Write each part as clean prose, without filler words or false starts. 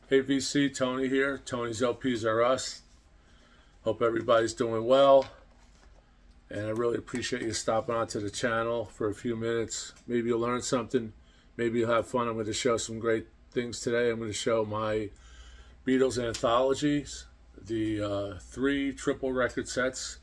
Hey VC, Tony here. Tony's LPs are us. Hope everybody's doing well. And I really appreciate you stopping onto the channel for a few minutes. Maybe you'll learn something. Maybe you'll have fun. I'm going to show some great things today. I'm going to show my Beatles anthologies, the 3 triple record sets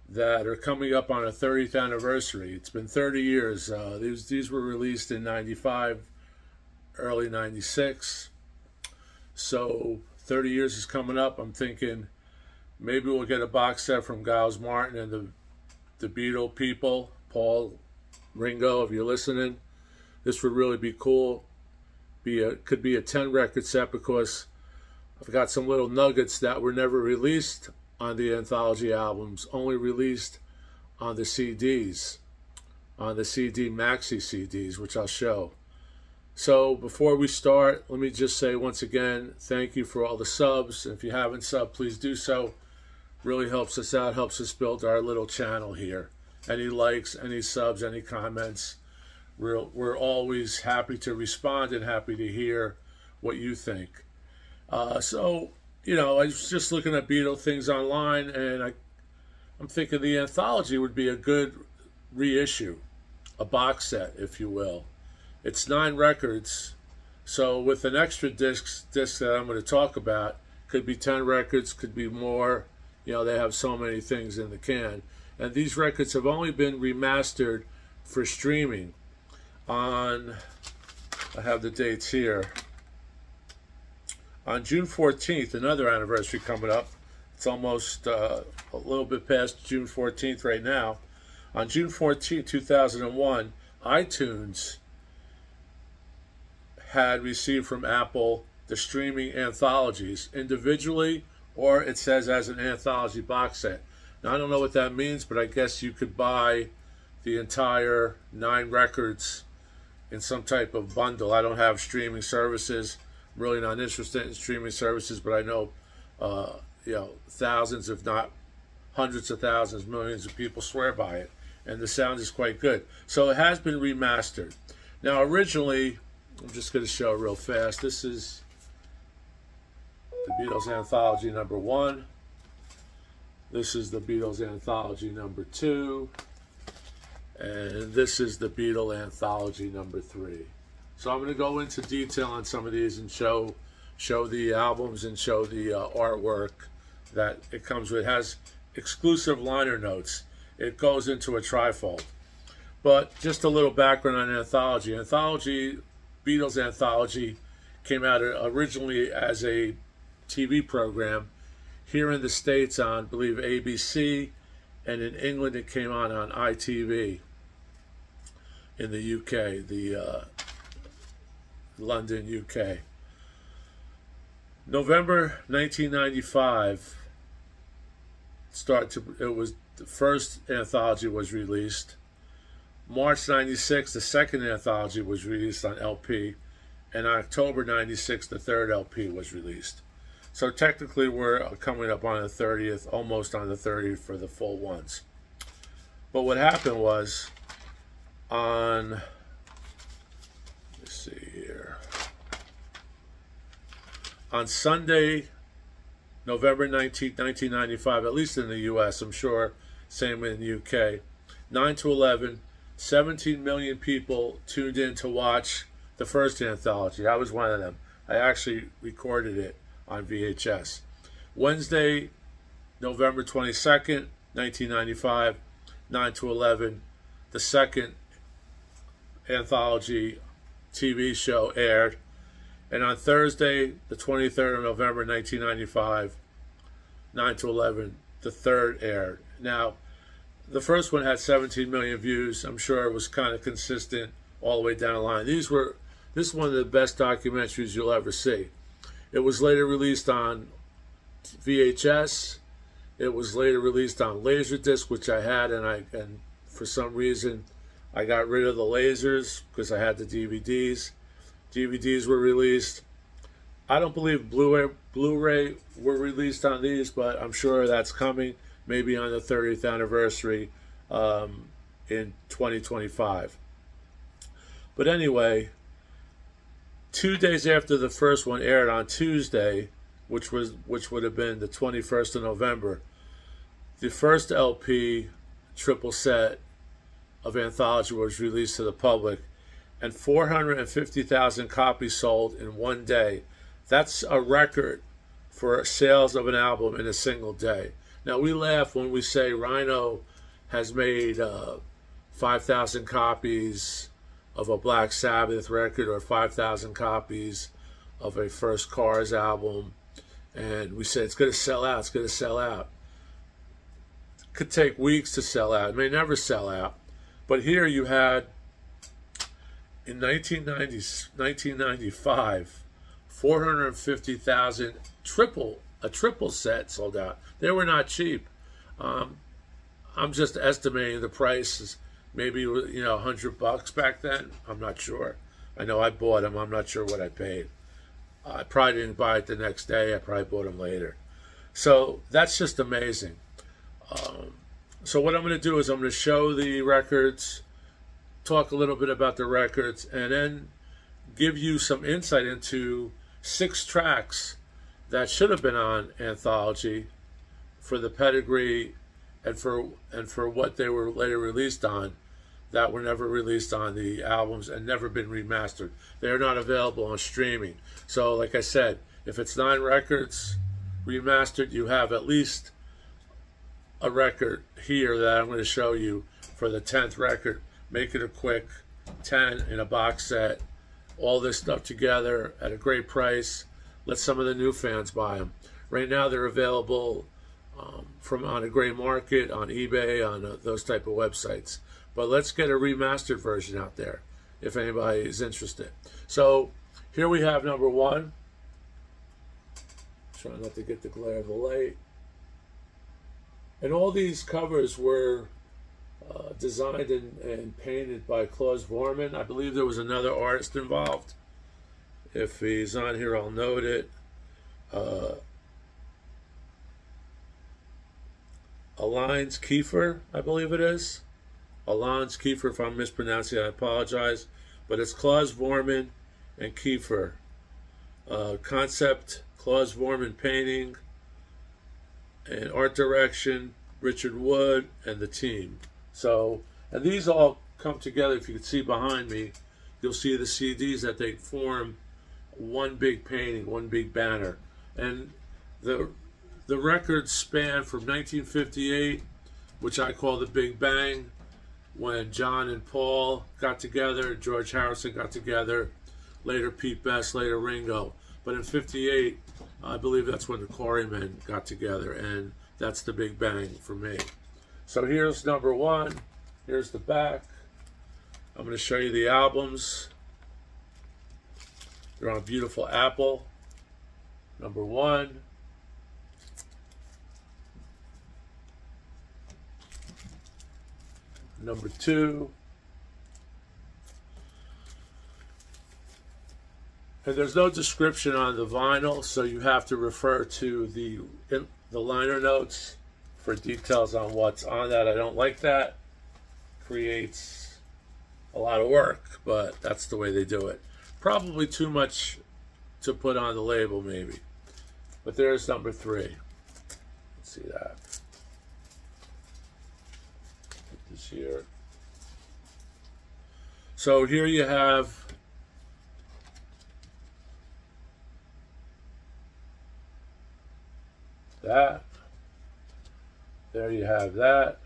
that are coming up on a 30th anniversary. It's been 30 years. These were released in 95, early 96. So 30 years is coming up. I'm thinking maybe we'll get a box set from Giles Martin and the Beatle people, Paul, Ringo, if you're listening. This would really be cool. Could be a 10 record set because I've got some little nuggets that were never released on the anthology albums, only released on the CDs, on the CD Maxi CDs, which I'll show. So before we start, let me just say once again, thank you for all the subs. If you haven't subbed, please do so. Really helps us out, helps us build our little channel here. Any likes, any subs, any comments, we're always happy to respond and happy to hear what you think. So, you know, I was just looking at Beatle things online, and I'm thinking the anthology would be a good reissue, a box set, if you will. It's 9 records, so with an extra disc that I'm going to talk about, could be 10 records, could be more. You know, they have so many things in the can. And these records have only been remastered for streaming on, I have the dates here, on June 14th, another anniversary coming up. It's almost a little bit past June 14th right now. On June 14th, 2001, iTunes had received from Apple the streaming anthologies individually, or it says as an anthology box set. Now, I don't know what that means, but I guess you could buy the entire 9 records in some type of bundle. I don't have streaming services. I'm really not interested in streaming services, but I know, you know, thousands, if not hundreds of thousands, millions of people swear by it, and the sound is quite good. So it has been remastered. Now, originally, I'm just going to show real fast. This is the Beatles Anthology number 1. This is the Beatles Anthology number 2. And this is the Beatle Anthology number 3. So I'm going to go into detail on some of these and show the albums and show the artwork that it comes with. It has exclusive liner notes. It goes into a trifold. But just a little background on anthology. Beatles Anthology came out originally as a TV program here in the States on, I believe, ABC, and in England it came on ITV in the UK, the London, UK. November 1995 it was the first anthology was released. March 96, the second anthology was released on LP, and October 96, the third LP was released. So technically we're coming up on the 30th, almost on the 30th for the full ones. But what happened was on, let's see here, on Sunday, November 19th, 1995, at least in the US, I'm sure, same in the UK, 9 to 11, 17 million people tuned in to watch the first anthology. I was one of them. I actually recorded it on VHS. Wednesday, November 22nd, 1995, 9 to 11, the second anthology TV show aired. And on Thursday, the 23rd of November, 1995, 9 to 11, the third aired. Now, the first one had 17 million views. I'm sure it was kind of consistent all the way down the line. This is one of the best documentaries you'll ever see. It was later released on VHS. It was later released on Laserdisc, which I had, and for some reason I got rid of the lasers because I had the DVDs. DVDs were released. I don't believe Blu-ray were released on these, but I'm sure that's coming, maybe on the 30th anniversary in 2025. But anyway, 2 days after the first one aired on Tuesday, which would have been the 21st of November, the first LP triple set of Anthology was released to the public, and 450,000 copies sold in one day. That's a record for sales of an album in a single day. Now, we laugh when we say Rhino has made 5,000 copies of a Black Sabbath record or 5,000 copies of a First Cars album, and we say it's going to sell out, it's going to sell out. It could take weeks to sell out. It may never sell out. But here you had, in 1995, 450,000 a triple set sold out. They were not cheap. I'm just estimating the price is maybe, $100 back then. I'm not sure. I know I bought them. I'm not sure what I paid. I probably didn't buy it the next day. I probably bought them later. So that's just amazing. So what I'm going to do is I'm going to show the records, talk a little bit about the records, and then give you some insight into 6 tracks that should have been on Anthology for the pedigree and for what they were later released on, that were never released on the albums and never been remastered. They are not available on streaming. So like I said, if it's 9 records remastered, you have at least a record here that I'm going to show you for the 10th record. Make it a quick 10 in a box set. All this stuff together at a great price. Let some of the new fans buy them. Right now they're available on a gray market, on eBay, on those type of websites. But let's get a remastered version out there if anybody is interested. So here we have number 1. Trying not to get the glare of the light. And all these covers were designed and painted by Klaus Vormann. I believe there was another artist involved. If he's on here, I'll note it. Alans Kiefer, I believe it is. Alans Kiefer, if I'm mispronouncing it, I apologize. But it's Klaus Vormann and Kiefer. Concept, Klaus Vormann painting, and art direction, Richard Wood, and the team. So, and these all come together. If you can see behind me, you'll see the CDs that they form one big painting, one big banner. And the records span from 1958, which I call the Big Bang, when John and Paul got together, George Harrison got together, later Pete Best, later Ringo. But in 58, I believe that's when the Quarrymen got together, and that's the Big Bang for me. So here's number 1. Here's the back. I'm going to show you the albums. They're on a beautiful Apple. Number 1. Number 2. And there's no description on the vinyl, so you have to refer to the liner notes for details on what's on that. I don't like that. Creates a lot of work, but that's the way they do it. Probably too much to put on the label, maybe. But there's number 3. Let's see that. Put this here. So here you have that. There you have that.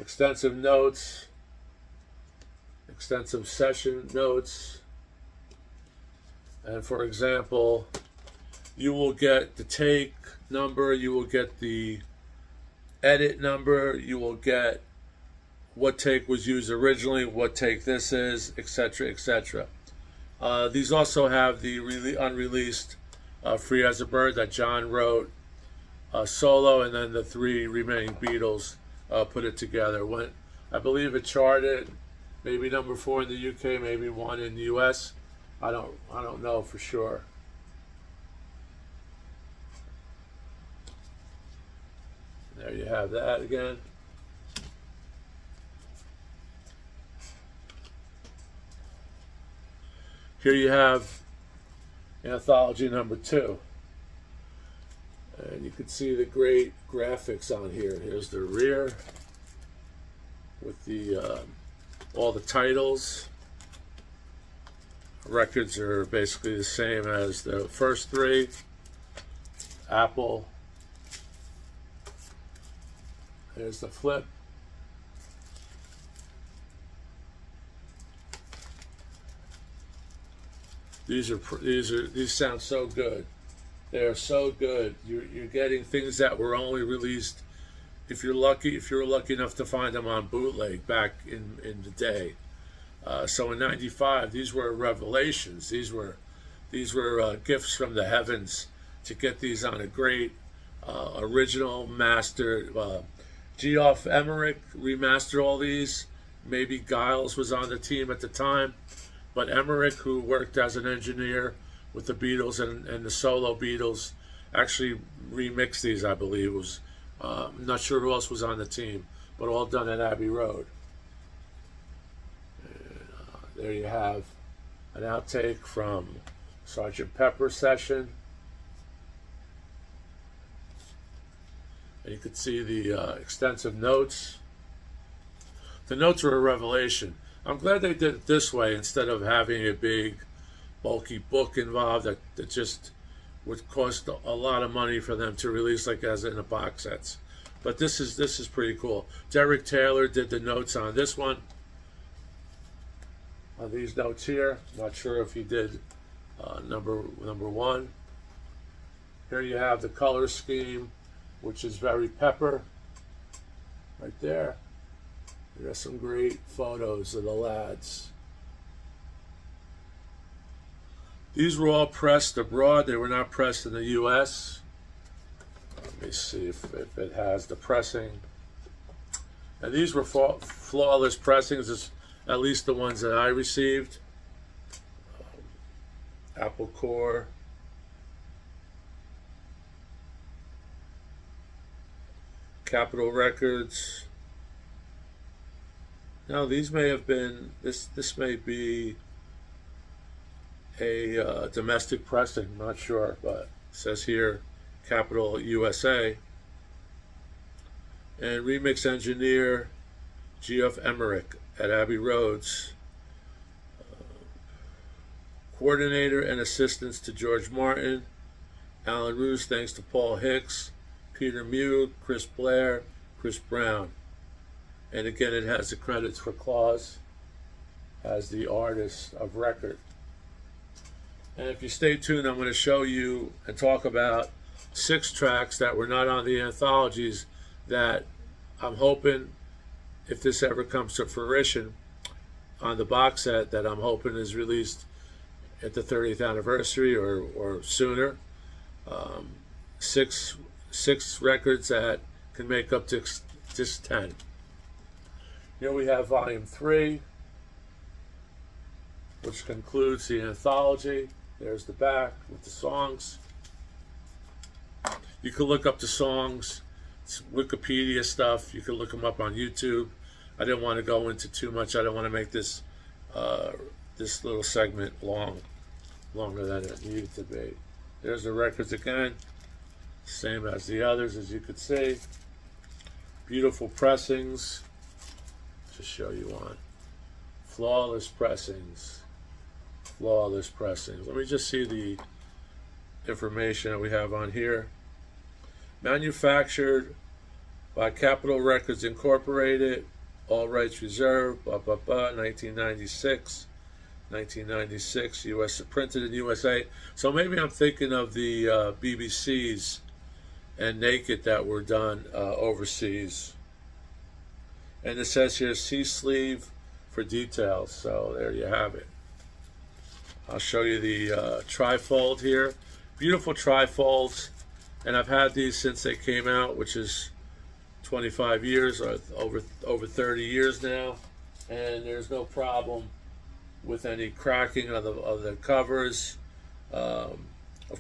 Extensive notes, extensive session notes. And for example, you will get the take number, you will get the edit number, you will get what take was used originally, what take this is, etc., etc. These also have the unreleased Free as a Bird that John wrote solo, and then the 3 remaining Beatles put it together. When I believe it charted maybe number 4 in the UK, maybe 1 in the US. I don't know for sure. There you have that again. Here you have anthology number 2. And you can see the great graphics on here. Here's the rear with the all the titles. Records are basically the same as the first 3. Apple. There's the flip. These sound so good. They are so good. You're getting things that were only released if you're lucky enough to find them on bootleg back in the day. So in '95, these were revelations. These were gifts from the heavens to get these on a great original master. Geoff Emerick remastered all these. Maybe Giles was on the team at the time, but Emerick, who worked as an engineer with the Beatles and the solo Beatles, actually remixed these, I believe. I'm not sure who else was on the team, but all done at Abbey Road. And, there you have an outtake from Sgt. Pepper session. And you can see the extensive notes. The notes were a revelation. I'm glad they did it this way instead of having a big, bulky book involved that just would cost a lot of money for them to release, like as in the box sets. But this is pretty cool. Derek Taylor did the notes on this one. On these notes here, not sure if he did number 1. Here you have the color scheme, which is very Pepper, right there. There's some great photos of the lads. These were all pressed abroad. They were not pressed in the U.S. Let me see if it has the pressing. And these were flawless pressings, at least the ones that I received. Apple Core. Capitol Records. Now these may have been, this may be a domestic pressing, I'm not sure, but it says here Capitol USA. And remix engineer Geoff Emerick at Abbey Roads. Coordinator and assistants to George Martin, Alan Roos, thanks to Paul Hicks, Peter Mew, Chris Blair, Chris Brown. And again, it has the credits for Claus as the artist of record. And if you stay tuned, I'm going to show you and talk about 6 tracks that were not on the anthologies that I'm hoping, if this ever comes to fruition on the box set, that I'm hoping is released at the 30th anniversary or sooner. 6 records that can make up to just 10. Here we have volume 3, which concludes the anthology. There's the back with the songs. You can look up the songs. It's Wikipedia stuff. You can look them up on YouTube. I didn't want to go into too much. I don't want to make this this little segment longer than it needed to be. There's the records again, same as the others, as you could see. Beautiful pressings. Just show you one. Flawless pressings. Flawless pressings. Let me just see the information that we have on here. Manufactured by Capitol Records Incorporated, all rights reserved, 1996. 1996, US, printed in USA. So maybe I'm thinking of the BBCs and Naked that were done overseas. And it says here, see sleeve for details. So there you have it. I'll show you the trifold here. Beautiful trifolds. And I've had these since they came out, which is 25 years, or over 30 years now. And there's no problem with any cracking of the covers. Of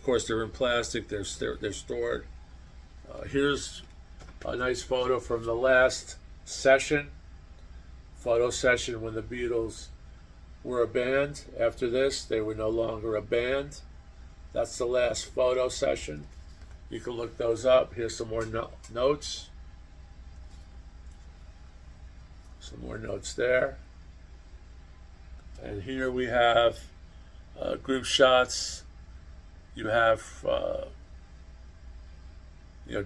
course, they're in plastic. They're stored. Here's a nice photo from the last session, photo session when the Beatles were a band. After this, they were no longer a band. That's the last photo session. You can look those up. Here's some more notes. Some more notes there. And here we have group shots. You have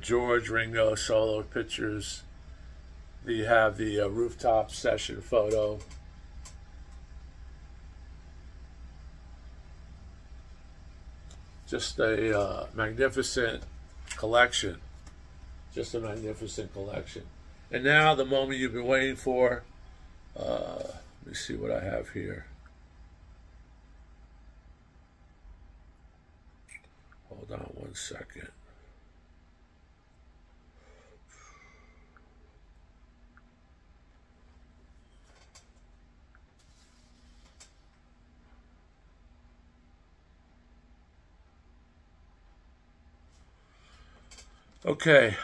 George, Ringo, solo pictures. You have the rooftop session photo. Just a magnificent collection. Just a magnificent collection. And now the moment you've been waiting for. Let me see what I have here. Hold on one second. Okay,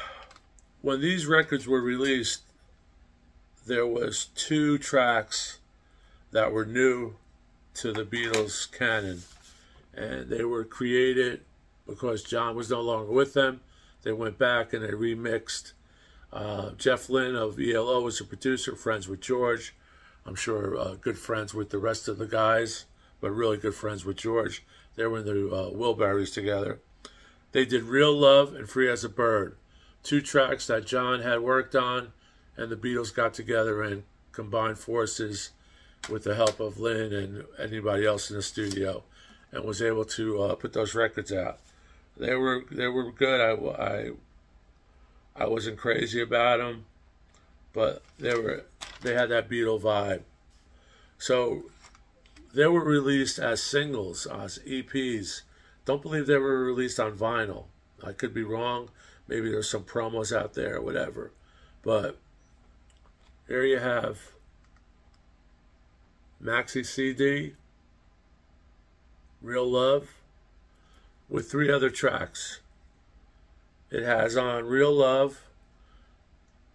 when these records were released, there was 2 tracks that were new to the Beatles canon, and they were created because John was no longer with them. They went back and they remixed. Jeff Lynne of ELO was a producer, friends with George. I'm sure good friends with the rest of the guys, but really good friends with George. They were in the Wilburys together. They did Real Love and Free as a Bird, 2 tracks that John had worked on, and the Beatles got together and combined forces with the help of Lynne and anybody else in the studio, and was able to put those records out. They were good. I wasn't crazy about them, but they had that Beatle vibe. So they were released as singles, as EPs. Don't believe they were released on vinyl. I could be wrong. Maybe there's some promos out there or whatever. But here you have Maxi CD, Real Love, with 3 other tracks. It has on Real Love,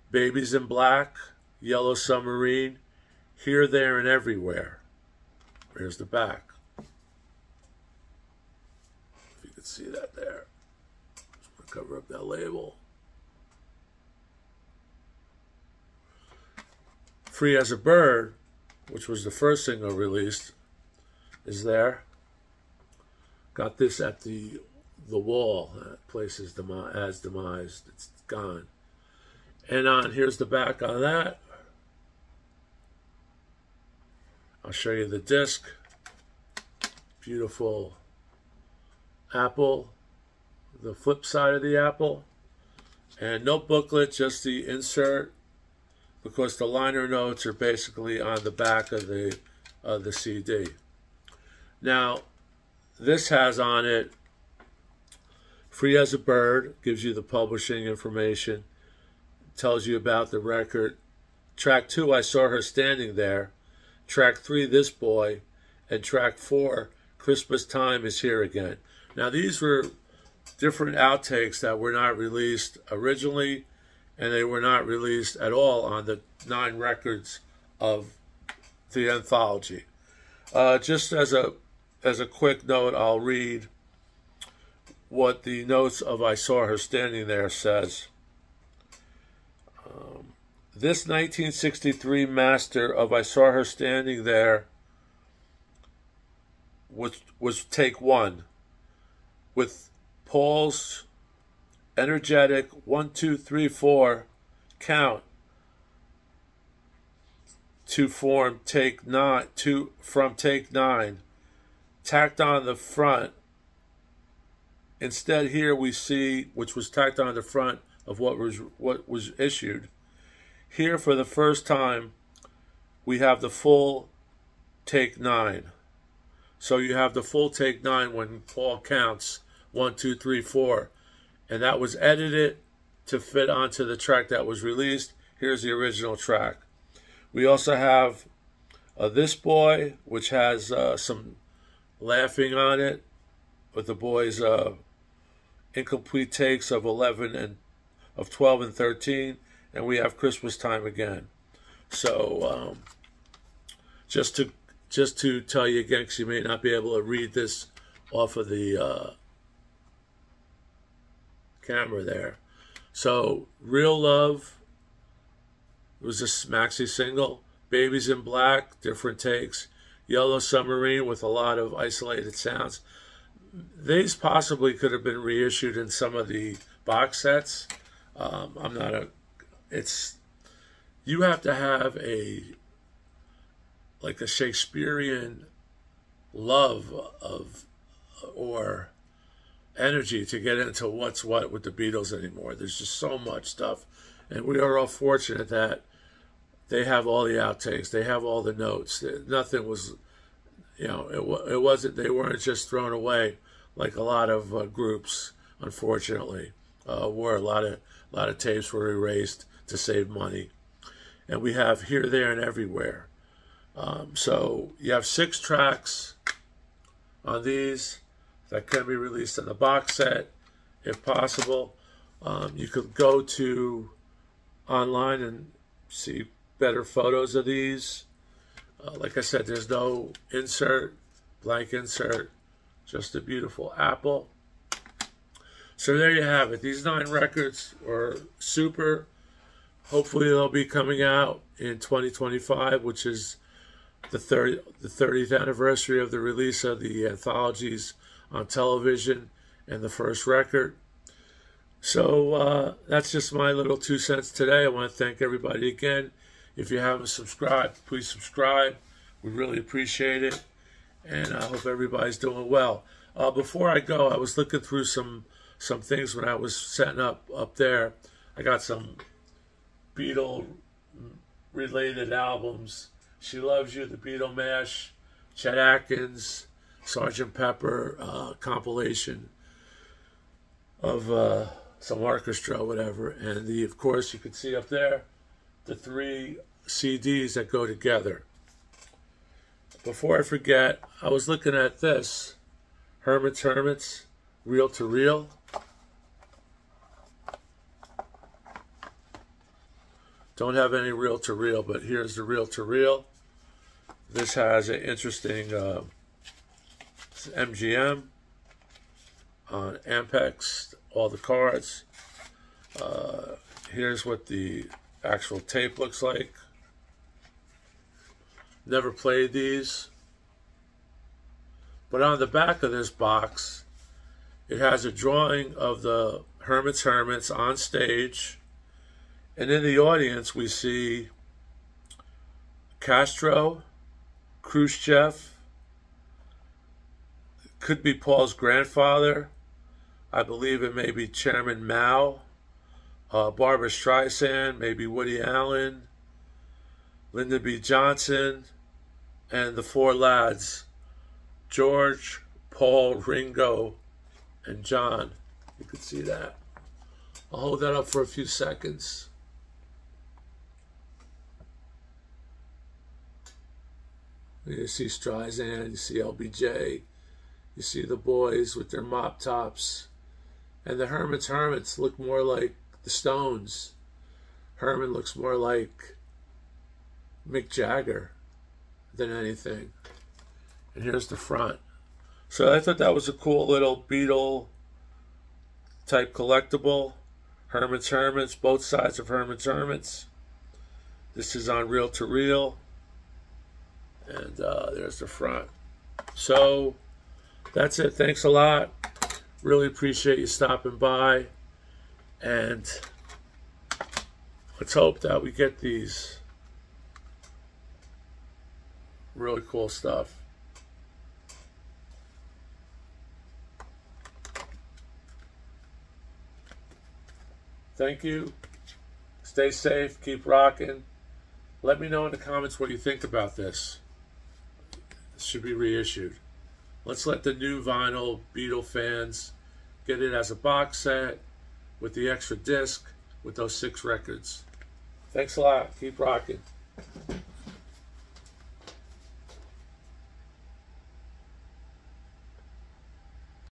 Babies in Black, Yellow Submarine, Here, There, and Everywhere. Here's the back. If you can see that there. Just want to cover up that label. Free as a Bird, which was the first single released, is there. Got this at the wall. That place is demised. It's gone. And here's the back on that. I'll show you the disc. Beautiful apple. The flip side of the apple. And no booklet, just the insert, because the liner notes are basically on the back of the CD. Now, this has on it Free as a Bird, gives you the publishing information, tells you about the record. Track 2, I Saw Her Standing There. Track 3, This Boy. And track 4, Christmas Time Is Here Again. Now, these were different outtakes that were not released originally, and they were not released at all on the 9 records of the anthology. Just as a quick note, I'll read what the notes of I Saw Her Standing There says. This 1963 master of I Saw Her Standing There was take 1, with Paul's energetic 1, 2, 3, 4 count to form take 9 from take 9, tacked on the front. Instead, here we see, which was tacked on the front of what was issued. Here, for the first time, we have the full take 9. So you have the full take 9 when Paul counts 1, 2, 3, 4. And that was edited to fit onto the track that was released. Here's the original track. We also have This Boy, which has some laughing on it, with the boys' incomplete takes of 12 and 13, and we have Christmas Time Again. So just just to tell you again, because you may not be able to read this off of the camera there. So, Real Love was a Maxi single. Babies in Black, different takes. Yellow Submarine with a lot of isolated sounds. These possibly could have been reissued in some of the box sets. You have to have like a Shakespearean love of or energy to get into what's what with the Beatles anymore. There's just so much stuff, and we are all fortunate that they have all the outtakes, they have all the notes. Nothing was, it wasn't. They weren't just thrown away like a lot of groups, unfortunately, were. A lot of tapes were erased to save money, and we have Here, There, and Everywhere. So you have 6 tracks on these that can be released in the box set, if possible. You could go to online and see better photos of these. Like I said, there's no insert, blank insert, just a beautiful apple. So there you have it. These 9 records are super. Hopefully they'll be coming out in 2025, which is the 30th anniversary of the release of the anthologies on television and the first record. So that's just my little 2 cents today. I want to thank everybody again. If you haven't subscribed, please subscribe. We really appreciate it. And I hope everybody's doing well. Before I go, I was looking through some things when I was setting up there. I got some Beatle-related albums. She Loves You, the Beatle Mash, Chet Atkins, Sgt. Pepper compilation of some orchestra, whatever. And of course, you can see up there the 3 CDs that go together. Before I forget, I was looking at this, Hermits, Reel to Reel. Don't have any reel to reel, but here's the reel to reel. This has an interesting MGM on Ampex, all the cards. Here's what the actual tape looks like. Never played these. But on the back of this box, it has a drawing of the Hermits on stage. And in the audience, we see Castro, Khrushchev, could be Paul's grandfather. I believe it may be Chairman Mao, Barbra Streisand, maybe Woody Allen, Lyndon B. Johnson, and the 4 lads, George, Paul, Ringo, and John. You can see that. I'll hold that up for a few seconds. You see Streisand, you see LBJ, you see the boys with their mop tops. And the Hermits look more like the Stones. Herman looks more like Mick Jagger than anything. And here's the front. So I thought that was a cool little Beatle type collectible. Hermits, both sides of Hermits. This is on reel to reel. And there's the front. So that's it. Thanks a lot. Really appreciate you stopping by. And let's hope that we get these really cool stuff. Thank you. Stay safe. Keep rocking. Let me know in the comments what you think about this. This should be reissued. Let's let the new vinyl Beatle fans get it as a box set with the extra disc with those 6 records. Thanks a lot. Keep rocking.